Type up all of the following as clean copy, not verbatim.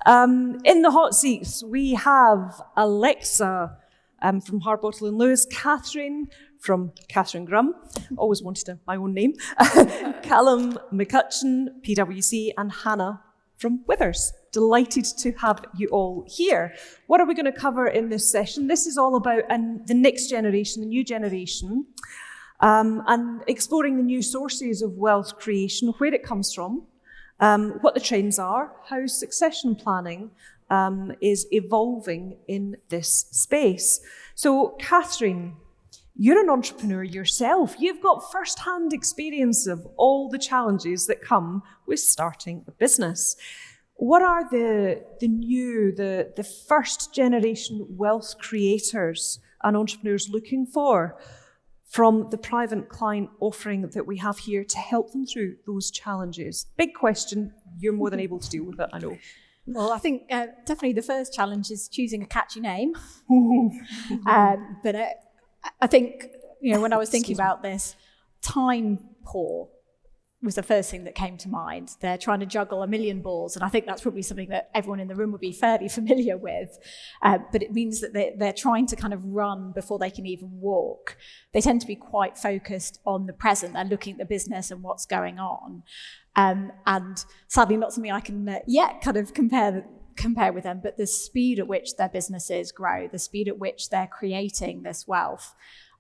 In the hot seats, we have Alexa from Harbottle and Lewis, Catherine from Catherine Grum, always wanted my own name, Callum McCutcheon, PwC, and Hannah from Withers. Delighted to have you all here. What are we going to cover in this session? This is all about the next generation, the new generation, and exploring the new sources of wealth creation, where it comes from, what the trends are, how succession planning is evolving in this space. So, Catherine, you're an entrepreneur yourself. You've got first-hand experience of all the challenges that come with starting a business. What are the first generation wealth creators and entrepreneurs looking for from the private client offering that we have here to help them through those challenges? Big question. You're more than able to deal with it, I know. Well, I think definitely the first challenge is choosing a catchy name. But I think, when I was thinking about this, time poor was the first thing that came to mind. They're trying to juggle a million balls, and I think that's probably something that everyone in the room would be fairly familiar with. But it means that they're trying to kind of run before they can even walk. They tend to be quite focused on the present. They're looking at the business and what's going on. And sadly, not something I can yet kind of compare with them, but the speed at which their businesses grow, the speed at which they're creating this wealth,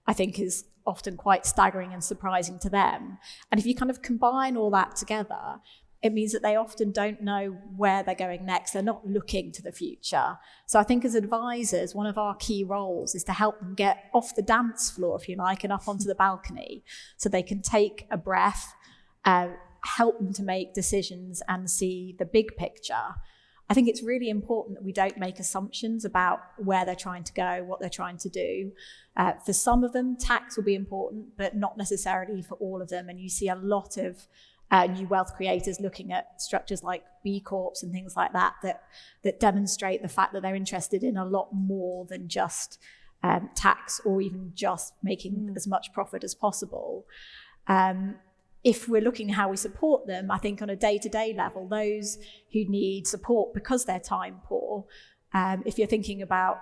I think is often quite staggering and surprising to them. And if you kind of combine all that together, it means that they often don't know where they're going next. They're not looking to the future. So I think as advisors, one of our key roles is to help them get off the dance floor, if you like, and up onto the balcony so they can take a breath, help them to make decisions and see the big picture. I think it's really important that we don't make assumptions about where they're trying to go, what they're trying to do. For some of them, tax will be important, but not necessarily for all of them. And you see a lot of new wealth creators looking at structures like B Corps and things like that demonstrate the fact that they're interested in a lot more than just tax or even just making as much profit as possible. If we're looking at how we support them, I think on a day-to-day level, those who need support because they're time poor, if you're thinking about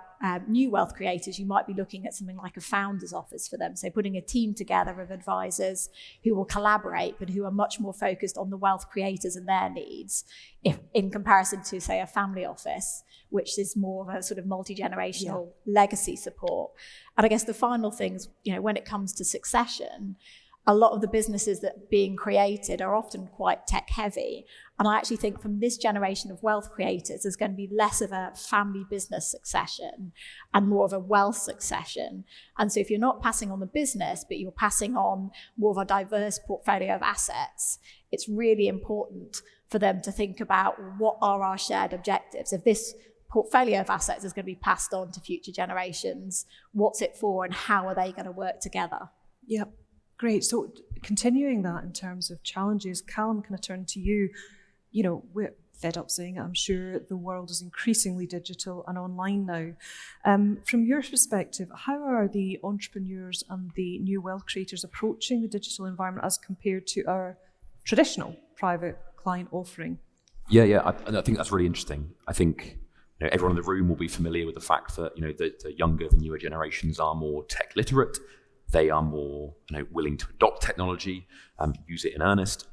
new wealth creators, you might be looking at something like a founder's office for them. So putting a team together of advisors who will collaborate, but who are much more focused on the wealth creators and their needs, if in comparison to, say, a family office, which is more of a sort of multi-generational legacy support. And I guess the final things, when it comes to succession, a lot of the businesses that are being created are often quite tech heavy. And I actually think from this generation of wealth creators, there's going to be less of a family business succession and more of a wealth succession. And so if you're not passing on the business, but you're passing on more of a diverse portfolio of assets, it's really important for them to think about what are our shared objectives. If this portfolio of assets is going to be passed on to future generations, what's it for and how are they going to work together? Yep. Great. So continuing that in terms of challenges, Callum, can I turn to you? We're fed up saying it, I'm sure the world is increasingly digital and online now. From your perspective, how are the entrepreneurs and the new wealth creators approaching the digital environment as compared to our traditional private client offering? Yeah. I think that's really interesting. I think everyone in the room will be familiar with the fact that the younger, the newer generations are more tech literate. They are more willing to adopt technology, use it in earnest.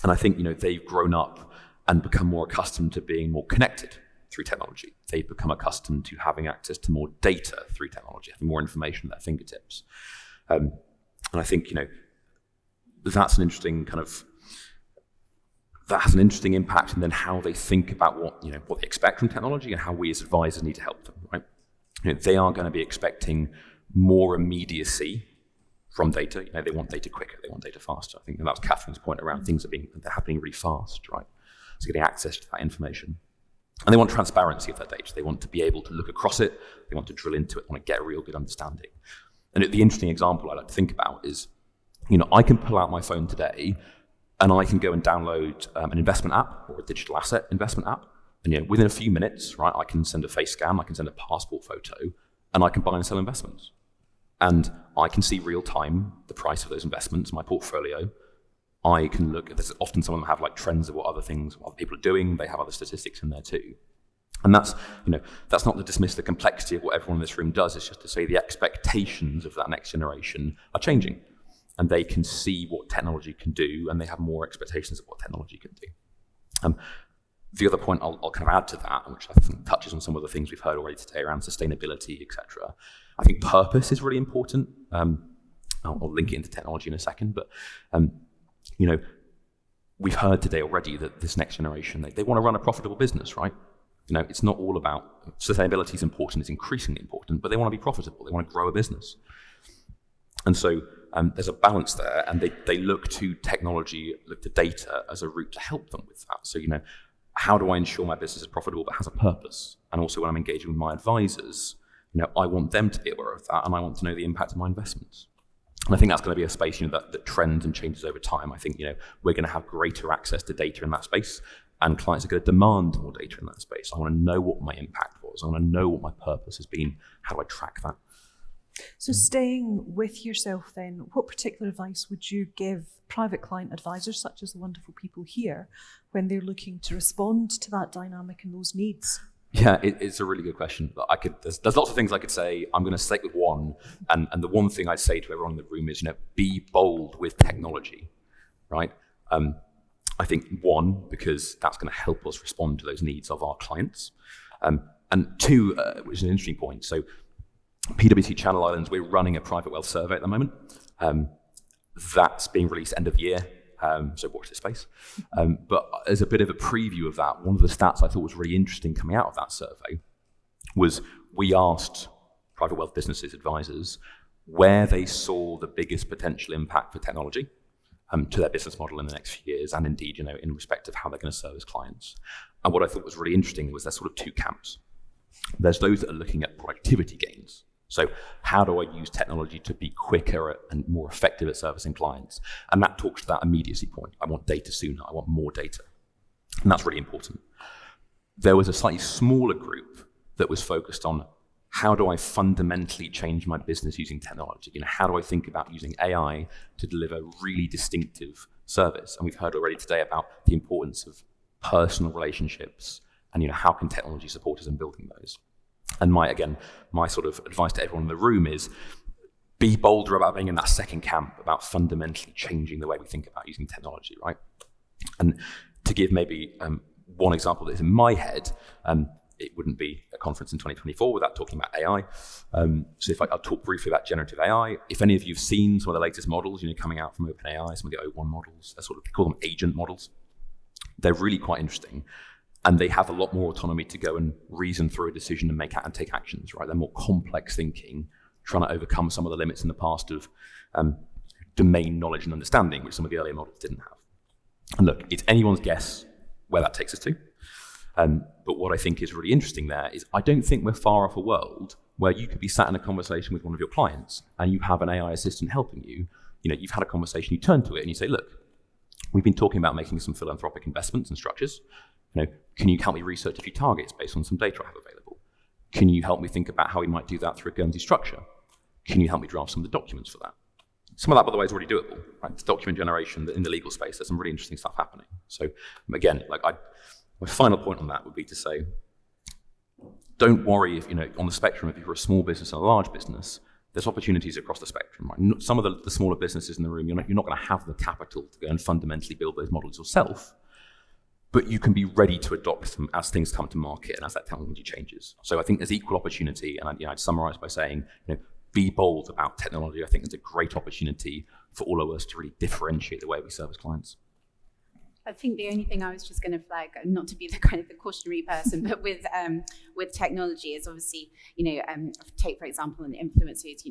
And I think they've grown up and become more accustomed to being more connected through technology. They've become accustomed to having access to more data through technology, having more information at their fingertips. And I think that's an interesting that has an interesting impact in then how they think about what they expect from technology and how we as advisors need to help them. Right? They are going to be expecting more immediacy from data. They want data quicker, they want data faster. I think that's Catherine's point around they're happening really fast, right? So getting access to that information. And they want transparency of that data. They want to be able to look across it, they want to drill into it, they want to get a real good understanding. And the interesting example I like to think about is, I can pull out my phone today and I can go and download an investment app or a digital asset investment app. And within a few minutes, right, I can send a face scan, I can send a passport photo, and I can buy and sell investments. And I can see real time the price of those investments, my portfolio. I can look, there's often some of them have trends of what other people are doing. They have other statistics in there too. And that's not to dismiss the complexity of what everyone in this room does. It's just to say the expectations of that next generation are changing, and they can see what technology can do, and they have more expectations of what technology can do. The other point I'll kind of add to that, which I think touches on some of the things we've heard already today around sustainability, etc. I think purpose is really important. I'll link it into technology in a second, but we've heard today already that this next generation, they want to run a profitable business, right? It's not all about sustainability is important, it's increasingly important, but they want to be profitable, they want to grow a business. And so there's a balance there, and they look to technology, look to data as a route to help them with that. So, how do I ensure my business is profitable but has a purpose? And also when I'm engaging with my advisors, I want them to be aware of that, and I want to know the impact of my investments. And I think that's going to be a space that trends and changes over time. I think we're going to have greater access to data in that space, and clients are going to demand more data in that space. I want to know what my impact was. I want to know what my purpose has been. How do I track that? So staying with yourself then, what particular advice would you give private client advisors, such as the wonderful people here, when they're looking to respond to that dynamic and those needs? Yeah, it's a really good question. There's lots of things I could say. I'm going to stick with one. And the one thing I'd say to everyone in the room is, be bold with technology, right? I think one, because that's going to help us respond to those needs of our clients. And two, which is an interesting point. So PwC Channel Islands, we're running a private wealth survey at the moment. That's being released end of the year. So watch this space. But as a bit of a preview of that, one of the stats I thought was really interesting coming out of that survey was we asked private wealth businesses, advisors, where they saw the biggest potential impact for technology to their business model in the next few years, and indeed, in respect of how they're going to service clients. And what I thought was really interesting was there's sort of two camps. There's those that are looking at productivity gains. So how do I use technology to be quicker and more effective at servicing clients? And that talks to that immediacy point. I want data sooner. I want more data. And that's really important. There was a slightly smaller group that was focused on how do I fundamentally change my business using technology? How do I think about using AI to deliver really distinctive service? And we've heard already today about the importance of personal relationships and how can technology support us in building those? And my sort of advice to everyone in the room is be bolder about being in that second camp, about fundamentally changing the way we think about using technology, right? And to give maybe one example that's in my head, it wouldn't be a conference in 2024 without talking about AI. So I'll talk briefly about generative AI. If any of you have seen some of the latest models, coming out from OpenAI, some of the O1 models, they call them agent models. They're really quite interesting. And they have a lot more autonomy to go and reason through a decision and take actions, right? They're more complex thinking, trying to overcome some of the limits in the past of domain knowledge and understanding, which some of the earlier models didn't have. And look, it's anyone's guess where that takes us to. But what I think is really interesting there is I don't think we're far off a world where you could be sat in a conversation with one of your clients and you have an AI assistant helping you. You've had a conversation, you turn to it and you say, look, we've been talking about making some philanthropic investments and structures. Can you help me research a few targets based on some data I have available? Can you help me think about how we might do that through a Guernsey structure? Can you help me draft some of the documents for that? Some of that, by the way, is already doable, right? It's document generation in the legal space. There's some really interesting stuff happening. So again, my final point on that would be to say, don't worry if, on the spectrum, if you're a small business and a large business, there's opportunities across the spectrum, right? Some of the smaller businesses in the room, you're not going to have the capital to go and fundamentally build those models yourself. But you can be ready to adopt them as things come to market and as that technology changes. So I think there's equal opportunity, and I'd summarize by saying, be bold about technology. I think it's a great opportunity for all of us to really differentiate the way we service clients. I think the only thing I was just going to flag, not to be the kind of the cautionary person, but with technology is obviously, take for example an influencers,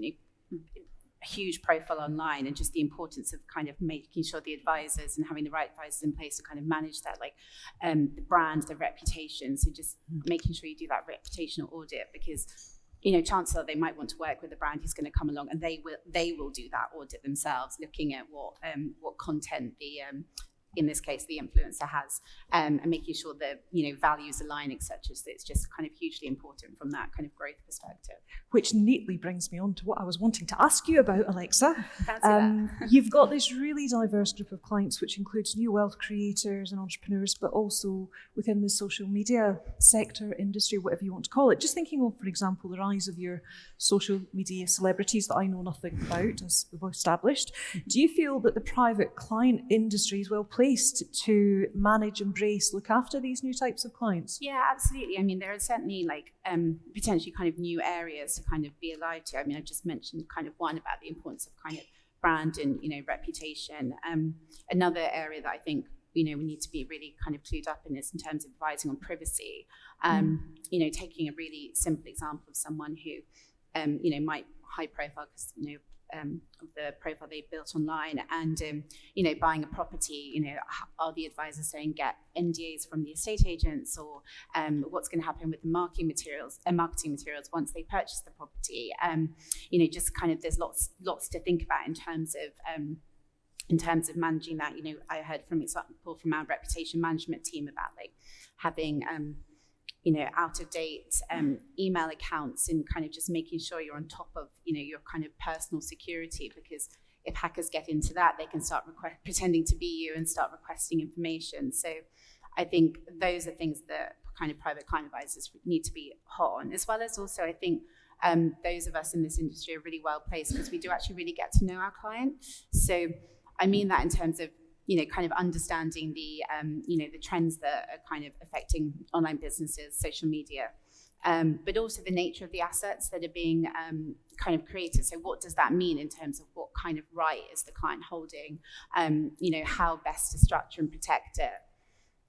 huge profile online, and just the importance of kind of making sure the advisors and having the right advisors in place to kind of manage that, the brand, the reputation. So just making sure you do that reputational audit, because chances are they might want to work with a brand who's going to come along, and they will do that audit themselves, looking at what content the in this case the influencer has, and making sure that values align, etc. So it's just kind of hugely important from that kind of growth perspective. Which neatly brings me on to what I was wanting to ask you about, Alexa. You've got this really diverse group of clients, which includes new wealth creators and entrepreneurs, but also within the social media sector, industry, whatever you want to call it. Just thinking of, for example, the rise of your social media celebrities that I know nothing about, as we've established. Do you feel that the private client industry is well placed to manage, embrace, look after these new types of clients? Yeah, absolutely. I mean, there are certainly potentially kind of new areas to kind of be alive to. I mean, I just mentioned kind of one about the importance of kind of brand and reputation. Another area that I think we need to be really kind of clued up in is in terms of advising on privacy. Taking a really simple example of someone who might high profile because of the profile they built online, and buying a property, are the advisors saying get NDAs from the estate agents, or what's going to happen with the marketing materials once they purchase the property? Just kind of there's lots to think about in terms of managing that. I heard from example from our reputation management team about having out of date email accounts, and kind of just making sure you're on top of your kind of personal security, because if hackers get into that, they can start pretending to be you and start requesting information. So I think those are things that kind of private client advisors need to be hot on, as well as also I think those of us in this industry are really well placed because we do actually really get to know our client. So I mean that in terms of kind of understanding the the trends that are kind of affecting online businesses, social media, but also the nature of the assets that are being kind of created. So what does that mean in terms of what kind of right is the client holding? How best to structure and protect it.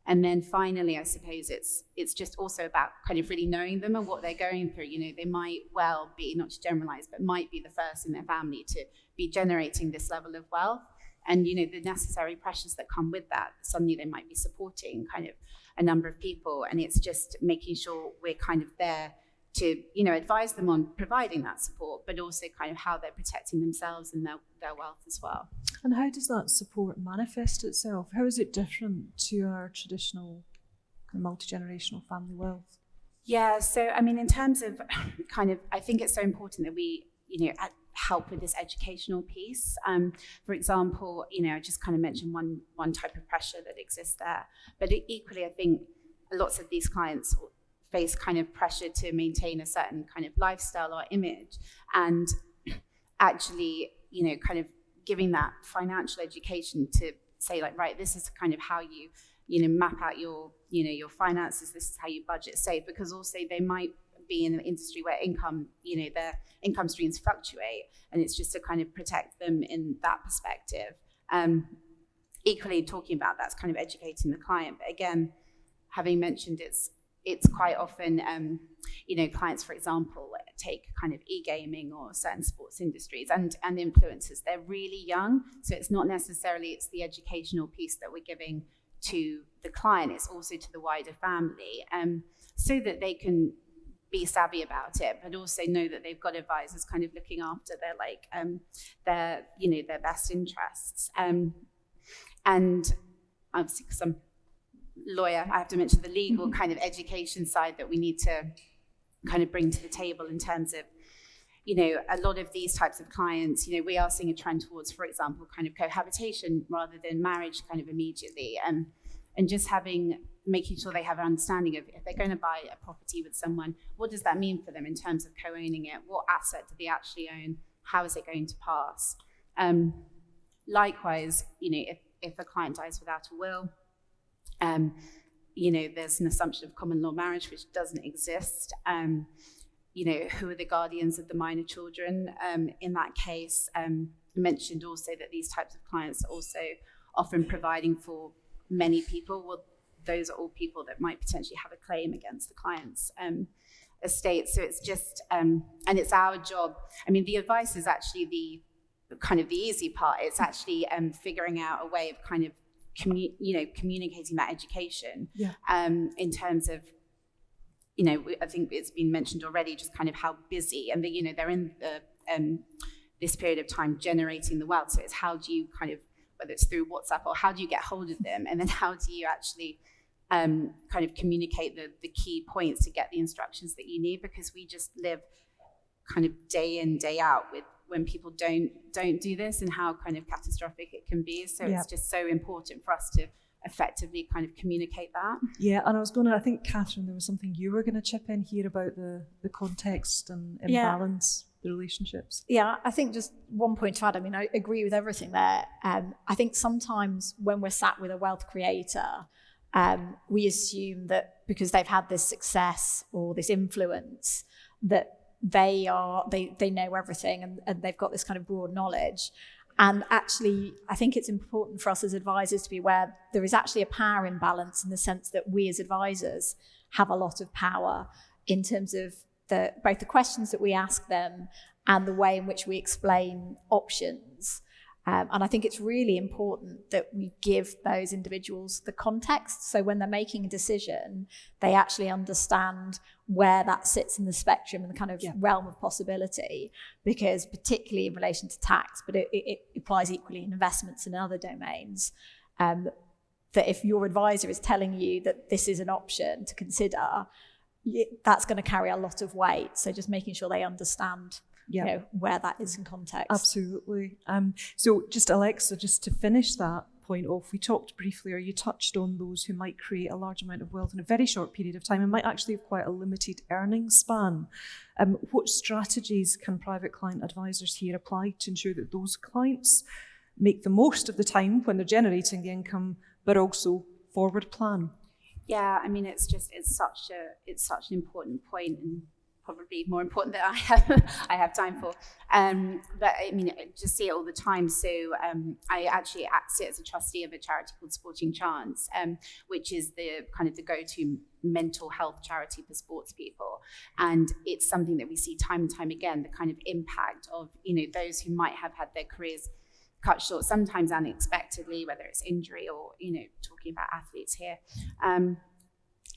And then finally, I suppose it's just also about kind of really knowing them and what they're going through. They might well be, not to generalize, but might be the first in their family to be generating this level of wealth. And, the necessary pressures that come with that. Suddenly they might be supporting kind of a number of people. And it's just making sure we're kind of there to, advise them on providing that support, but also kind of how they're protecting themselves and their wealth as well. And how does that support manifest itself? How is it different to our traditional kind of multi-generational family wealth? Yeah, so, I mean, in terms of kind of, I think it's so important that we, help with this educational piece. For example, I just kind of mentioned one type of pressure that exists there, but equally, I think lots of these clients face kind of pressure to maintain a certain kind of lifestyle or image, and actually, kind of giving that financial education to say right, this is kind of how you, map out your finances. This is how you budget, save, because also they might be in an industry where their income streams fluctuate, and it's just to kind of protect them in that perspective. Equally, talking about that's kind of educating the client. But again, having mentioned it's quite often, clients, for example, take kind of e-gaming or certain sports industries and influencers. They're really young, so it's not necessarily it's the educational piece that we're giving to the client. It's also to the wider family, so that they can be savvy about it, but also know that they've got advisors kind of looking after their best interests. And obviously, because I'm a lawyer, I have to mention the legal kind of education side that we need to kind of bring to the table in terms of, a lot of these types of clients, we are seeing a trend towards, for example, kind of cohabitation rather than marriage kind of immediately. And just making sure they have an understanding of if they're going to buy a property with someone, what does that mean for them in terms of co-owning it? What asset do they actually own? How is it going to pass? Likewise, if a client dies without a will, there's an assumption of common law marriage, which doesn't exist. Who are the guardians of the minor children? In that case, mentioned also that these types of clients are also often providing for many people. Well, those are all people that might potentially have a claim against the client's estate. So it's just, and it's our job. I mean, the advice is actually the easy part. It's actually figuring out a way of kind of communicating that education. Yeah. In terms of, I think it's been mentioned already, just kind of how busy, and they're in this period of time generating the wealth. So it's how do you kind of whether it's through WhatsApp, or how do you get hold of them? And then how do you actually kind of communicate the key points to get the instructions that you need? Because we just live kind of day in, day out with when people don't do this, and how kind of catastrophic it can be. So it's just so important for us to effectively kind of communicate that. Yeah, and I think, Catherine, there was something you were going to chip in here about the context and imbalance, the relationships. Yeah, I think just one point to add, I mean, I agree with everything there. I think sometimes when we're sat with a wealth creator, we assume that because they've had this success or this influence, that they know everything and they've got this kind of broad knowledge. And actually, I think it's important for us as advisors to be aware there is actually a power imbalance, in the sense that we as advisors have a lot of power in terms of both the questions that we ask them and the way in which we explain options. And I think it's really important that we give those individuals the context. So when they're making a decision, they actually understand where that sits in the spectrum and the kind of realm of possibility, because particularly in relation to tax, but it applies equally in investments and other domains, that if your advisor is telling you that this is an option to consider, that's going to carry a lot of weight. So just making sure they understand where that is in context. Absolutely. So just Alexa, just to finish that point off, we talked briefly, or you touched on those who might create a large amount of wealth in a very short period of time and might actually have quite a limited earning span. What strategies can private client advisors here apply to ensure that those clients make the most of the time when they're generating the income, but also forward plan? Yeah, I mean, it's such an important point, and probably more important than I have time for. But I mean, I just see it all the time. So I actually sit as a trustee of a charity called Sporting Chance, which is the kind of the go-to mental health charity for sports people. And it's something that we see time and time again, the kind of impact of, those who might have had their careers cut short, sometimes unexpectedly, whether it's injury or, talking about athletes here.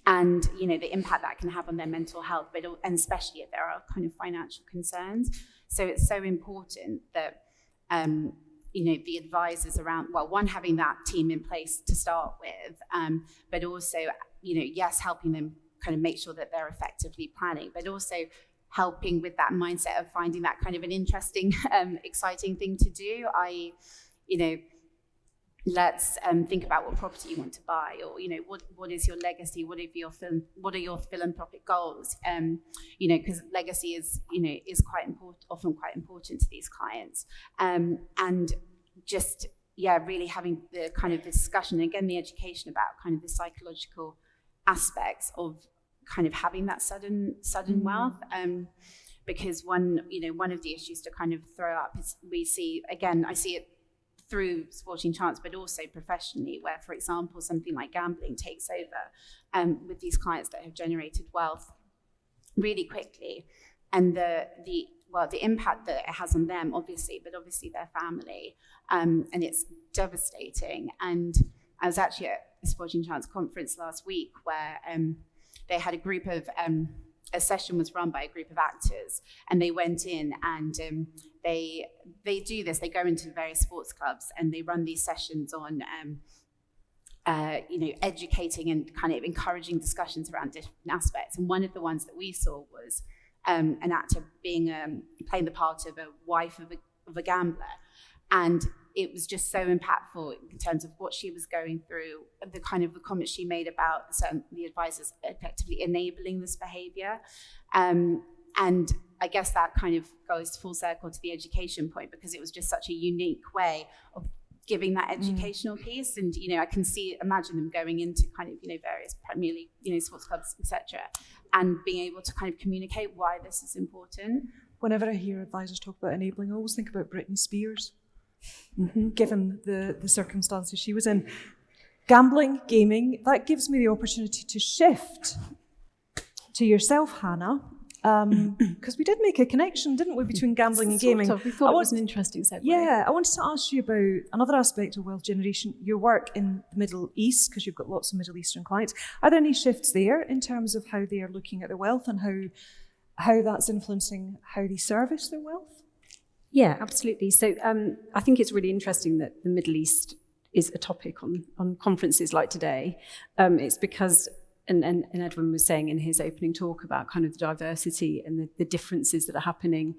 And, the impact that can have on their mental health, and especially if there are kind of financial concerns. So it's so important that, the advisors around, one, having that team in place to start with, but also, yes, helping them kind of make sure that they're effectively planning, but also helping with that mindset of finding that kind of an interesting, exciting thing to do. Let's think about what property you want to buy, or what is your legacy, what are your philanthropic goals, because legacy is quite important, often quite important to these clients, and just really having the kind of discussion, again the education about kind of the psychological aspects of kind of having that sudden wealth, because one of the issues to kind of throw up is I see it through Sporting Chance, but also professionally, where, for example, something like gambling takes over with these clients that have generated wealth really quickly, and the impact that it has on them, obviously, but obviously their family, and it's devastating. And I was actually at the Sporting Chance conference last week, where they had a session was run by a group of actors, and they went in and they do this. They go into various sports clubs and they run these sessions on, educating and kind of encouraging discussions around different aspects. And one of the ones that we saw was an actor playing the part of a wife of a gambler, and it was just so impactful in terms of what she was going through, the kind of the comments she made about the advisors effectively enabling this behavior. And I guess that kind of goes full circle to the education point, because it was just such a unique way of giving that educational piece. And, I can imagine them going into kind of, various Premier League, sports clubs, etc., and being able to kind of communicate why this is important. Whenever I hear advisors talk about enabling, I always think about Britney Spears. Given the circumstances she was in. Gambling, gaming, that gives me the opportunity to shift to yourself, Hannah, because we did make a connection, didn't we, between gambling and gaming? We thought it was an interesting segue. Yeah, I wanted to ask you about another aspect of wealth generation, your work in the Middle East, because you've got lots of Middle Eastern clients. Are there any shifts there in terms of how they are looking at their wealth and how that's influencing how they service their wealth? Yeah, absolutely. So I think it's really interesting that the Middle East is a topic on conferences like today. It's because, and Edwin was saying in his opening talk about kind of the diversity and the differences that are happening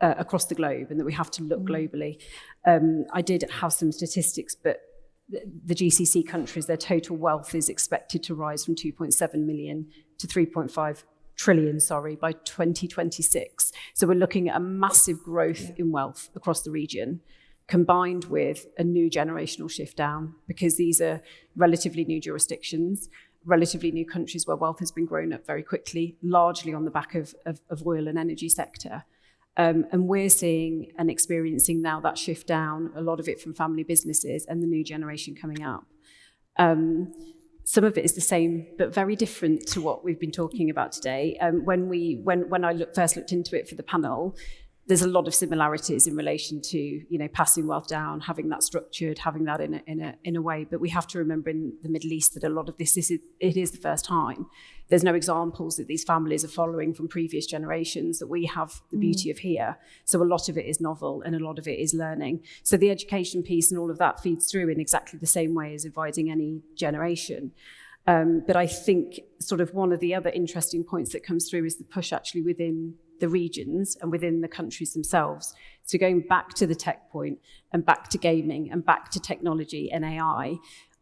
across the globe, and that we have to look globally. I did have some statistics, but the GCC countries, their total wealth is expected to rise from 2.7 million to 3.5 trillion, by 2026. So we're looking at a massive growth in wealth across the region, combined with a new generational shift down, because these are relatively new jurisdictions, relatively new countries where wealth has been grown up very quickly, largely on the back of oil and energy sector. And we're seeing and experiencing now that shift down, a lot of it from family businesses and the new generation coming up. Some of it is the same, but very different to what we've been talking about today. When I first looked into it for the panel, there's a lot of similarities in relation to, passing wealth down, having that structured, having that in a way. But we have to remember in the Middle East that a lot of this is the first time. There's no examples that these families are following from previous generations that we have the beauty of here. So a lot of it is novel and a lot of it is learning. So the education piece and all of that feeds through in exactly the same way as advising any generation. But I think sort of one of the other interesting points that comes through is the push actually within the regions and within the countries themselves. So going back to the tech point and back to gaming and back to technology and AI,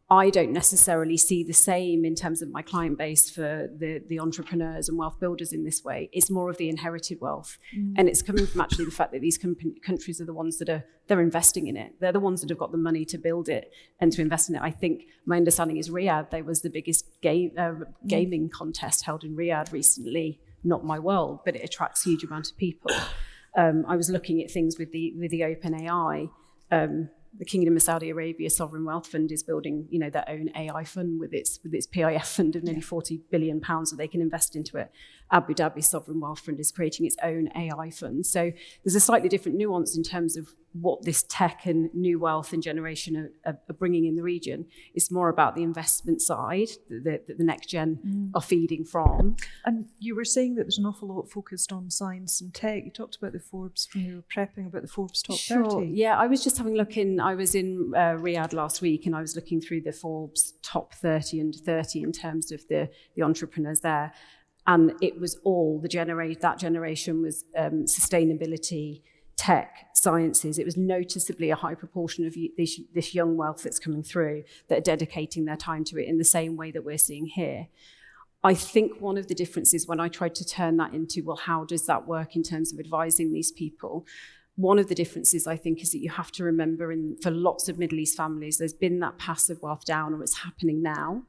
I don't necessarily see the same in terms of my client base for the entrepreneurs and wealth builders in this way. It's more of the inherited wealth. And it's coming from actually the fact that these countries are the ones that they're investing in it. They're the ones that have got the money to build it and to invest in it. I think my understanding is Riyadh, there was the biggest gaming contest held in Riyadh recently. Not my world, but it attracts a huge amount of people. I was looking at things with the OpenAI. The Kingdom of Saudi Arabia Sovereign Wealth Fund is building, their own AI fund with its PIF fund of nearly £40 billion that they can invest into it. Abu Dhabi Sovereign Wealth Fund is creating its own AI fund. So there's a slightly different nuance in terms of what this tech and new wealth and generation are bringing in the region. It's more about the investment side that the next gen are feeding from. And you were saying that there's an awful lot focused on science and tech. You talked about the Forbes, when you were prepping, about the Forbes top 30. Yeah, I was just having a look I was in Riyadh last week, and I was looking through the Forbes top 30 and 30 in terms of the entrepreneurs there. And it was all that generation was sustainability, tech, sciences. It was noticeably a high proportion of this young wealth that's coming through that are dedicating their time to it in the same way that we're seeing here. I think one of the differences when I tried to turn that into, well, how does that work in terms of advising these people? One of the differences, I think, is that you have to remember for lots of Middle East families, there's been that passive wealth down, or it's happening now.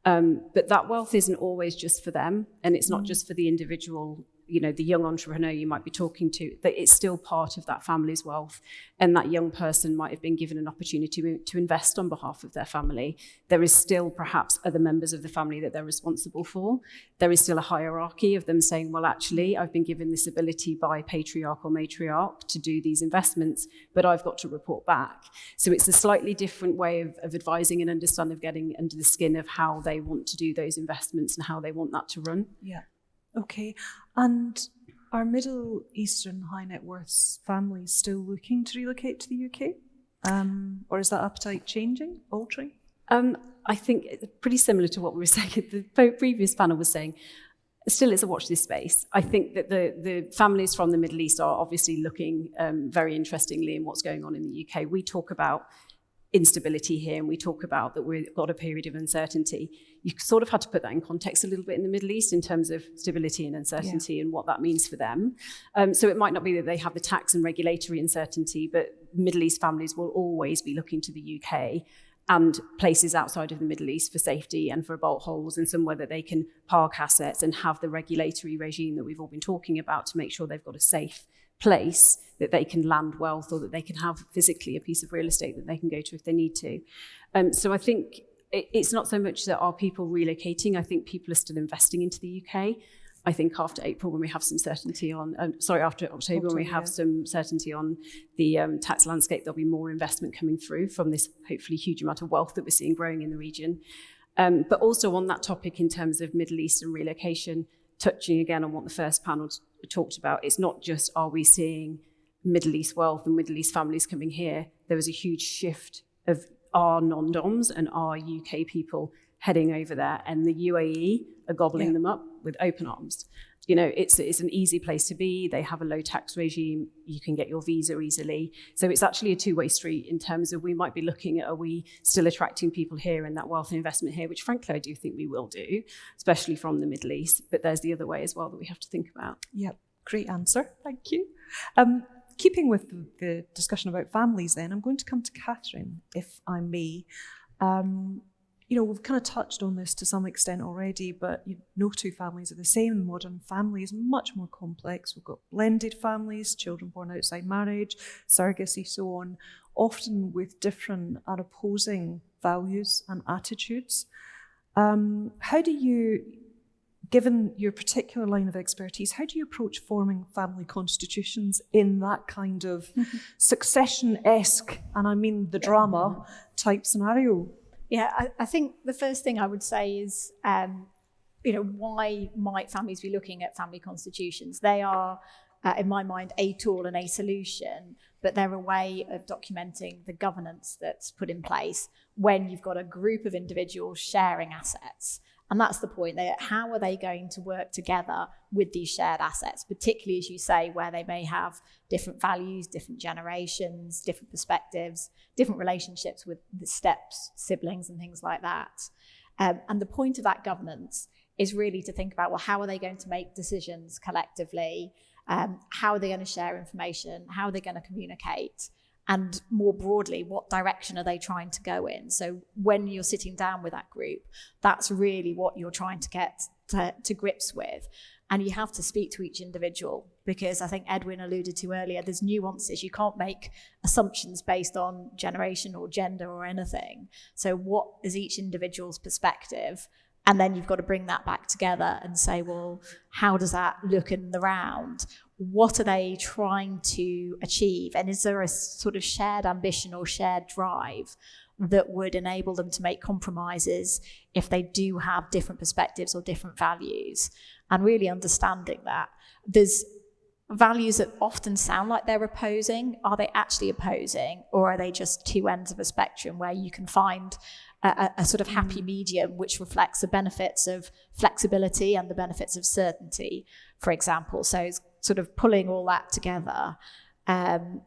But that wealth isn't always just for them, and it's not just for the individual, the young entrepreneur you might be talking to, that it's still part of that family's wealth. And that young person might have been given an opportunity to invest on behalf of their family. There is still perhaps other members of the family that they're responsible for. There is still a hierarchy of them saying, well, actually, I've been given this ability by patriarch or matriarch to do these investments, but I've got to report back. So it's a slightly different way of advising and understanding, of getting under the skin of how they want to do those investments and how they want that to run. Yeah. Okay. And are Middle Eastern high net worth families still looking to relocate to the UK? Or is that appetite changing, altering? I think it's pretty similar to what we were saying, the previous panel was saying. Still, it's a watch this space. I think that the families from the Middle East are obviously looking very interestingly in what's going on in the UK. We talk about instability here, and we talk about that we've got a period of uncertainty. You sort of had to put that in context a little bit in the Middle East in terms of stability and uncertainty and what that means for them. So it might not be that they have the tax and regulatory uncertainty, but Middle East families will always be looking to the UK and places outside of the Middle East for safety and for bolt holes and somewhere that they can park assets and have the regulatory regime that we've all been talking about to make sure they've got a safe place that they can land wealth, or that they can have physically a piece of real estate that they can go to if they need to. So I think it's not so much that are people relocating. I think people are still investing into the UK. I think after April, when we have some certainty on, after October, when we have some certainty on the tax landscape, there'll be more investment coming through from this hopefully huge amount of wealth that we're seeing growing in the region. But also on that topic in terms of Middle Eastern relocation, touching again on what the first panel talked about, it's not just are we seeing Middle East wealth and Middle East families coming here, there was a huge shift of our non-doms and our UK people heading over there, and the UAE are gobbling them up with open arms. You know, it's an easy place to be. They have a low tax regime. You can get your visa easily. So it's actually a two-way street in terms of we might be looking at, are we still attracting people here and that wealth and investment here, which frankly I do think we will do, especially from the Middle East. But there's the other way as well that we have to think about. Yep, great answer. Thank you. Keeping with the discussion about families then, I'm going to come to Catherine, if I may. You know, we've kind of touched on this to some extent already, but no two families are the same. Modern family is much more complex. We've got blended families, children born outside marriage, surrogacy, so on, often with different and opposing values and attitudes. How do you, given your particular line of expertise, how do you approach forming family constitutions in that kind of succession-esque, and I mean the drama, type scenario? Yeah, I think the first thing I would say is, you know, why might families be looking at family constitutions? They are, in my mind, a tool and a solution, but they're a way of documenting the governance that's put in place when you've got a group of individuals sharing assets. And that's the point. How are they going to work together with these shared assets, particularly, as you say, where they may have different values, different generations, different perspectives, different relationships with the steps, siblings and things like that. And the point of that governance is really to think about, well, how are they going to make decisions collectively? How are they going to share information? How are they going to communicate? And more broadly, what direction are they trying to go in? So when you're sitting down with that group, that's really what you're trying to get to grips with. And you have to speak to each individual, because I think Edwin alluded to earlier, there's nuances. You can't make assumptions based on generation or gender or anything. So what is each individual's perspective? And then you've got to bring that back together and say, well, how does that look in the round? What are they trying to achieve? And is there a sort of shared ambition or shared drive that would enable them to make compromises if they do have different perspectives or different values? And really understanding that there's values that often sound like they're opposing. Are they actually opposing, or are they just two ends of a spectrum where you can find a sort of happy medium which reflects the benefits of flexibility and the benefits of certainty, for example? So it's sort of pulling all that together. And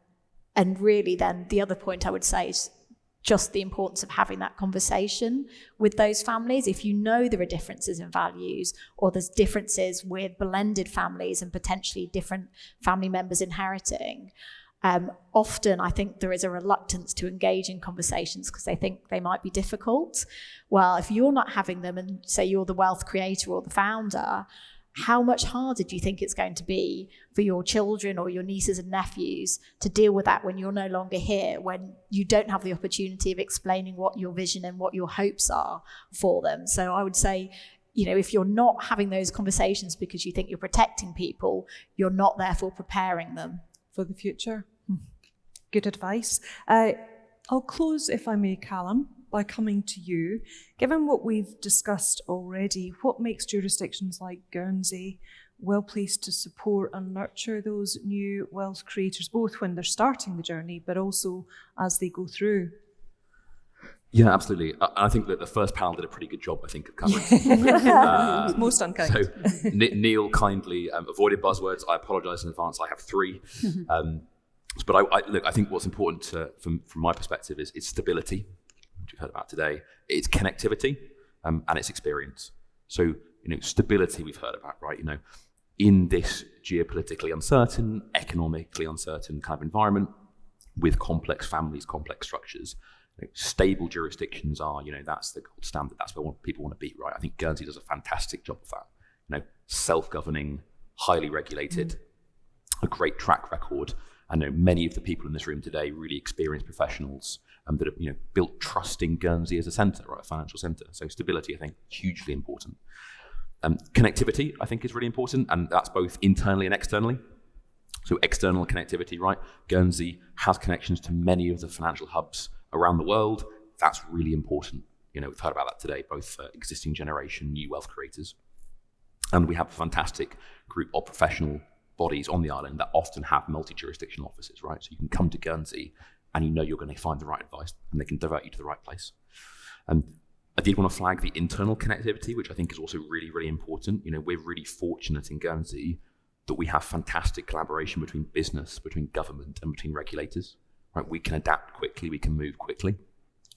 really then the other point I would say is just the importance of having that conversation with those families. If you know there are differences in values, or there's differences with blended families and potentially different family members inheriting, often I think there is a reluctance to engage in conversations because they think they might be difficult. Well, if you're not having them and say you're the wealth creator or the founder, how much harder do you think it's going to be for your children or your nieces and nephews to deal with that when you're no longer here, when you don't have the opportunity of explaining what your vision and what your hopes are for them? So I would say, you know, if you're not having those conversations because you think you're protecting people, you're not therefore preparing them for the future. Good advice. I'll close, if I may, Callum, by coming to you. Given what we've discussed already, what makes jurisdictions like Guernsey well placed to support and nurture those new wealth creators, both when they're starting the journey, but also as they go through? Yeah, absolutely. I think that the first panel did a pretty good job, I think, of covering. Most unkind. So Neil kindly avoided buzzwords. I apologise in advance. I have three. But I think what's important from my perspective is stability, which we've heard about today. It's connectivity and it's experience. So, stability we've heard about, right? In this geopolitically uncertain, economically uncertain kind of environment with complex families, complex structures, stable jurisdictions are, that's the gold standard. That's where people want to be, right? I think Guernsey does a fantastic job of that. Self-governing, highly regulated, a great track record. I know many of the people in this room today, really experienced professionals that have built trust in Guernsey as a centre, right, a financial centre. So stability, I think, hugely important. Connectivity, I think, is really important, and that's both internally and externally. So external connectivity, right? Guernsey has connections to many of the financial hubs around the world. That's really important. We've heard about that today, both for existing generation, new wealth creators. And we have a fantastic group of professional bodies on the island that often have multi-jurisdictional offices, right? So you can come to Guernsey and you know you're going to find the right advice and they can divert you to the right place. I did want to flag the internal connectivity, which I think is also really, really important. You know, we're really fortunate in Guernsey that we have fantastic collaboration between business, between government, and between regulators. Right? We can adapt quickly, we can move quickly.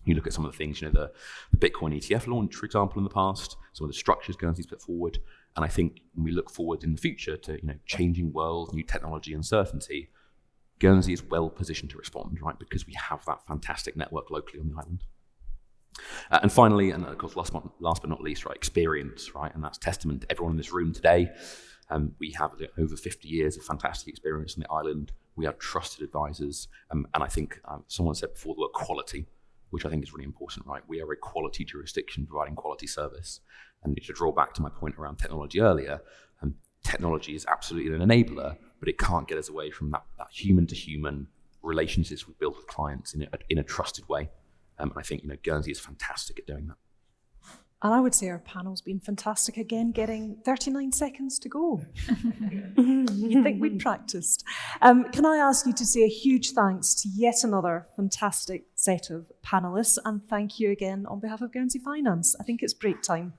You look at some of the things, you know, the Bitcoin ETF launch, for example, in the past, some of the structures Guernsey's put forward. And I think when we look forward in the future to, you know, changing world, new technology, uncertainty, Guernsey is well positioned to respond, right? Because we have that fantastic network locally on the island. And finally, and of course, last but not least, right, experience, right? And that's testament to everyone in this room today. We have over 50 years of fantastic experience on the island. We are trusted advisors. And I think someone said before the word quality, which I think is really important, right? We are a quality jurisdiction providing quality service. And to draw back to my point around technology earlier, technology is absolutely an enabler, but it can't get us away from that human-to-human relationships we build with clients in a trusted way. And I think, you know, Guernsey is fantastic at doing that. And I would say our panel's been fantastic again, getting 39 seconds to go. You'd think we'd practiced. Can I ask you to say a huge thanks to yet another fantastic set of panellists, and thank you again on behalf of Guernsey Finance. I think it's break time.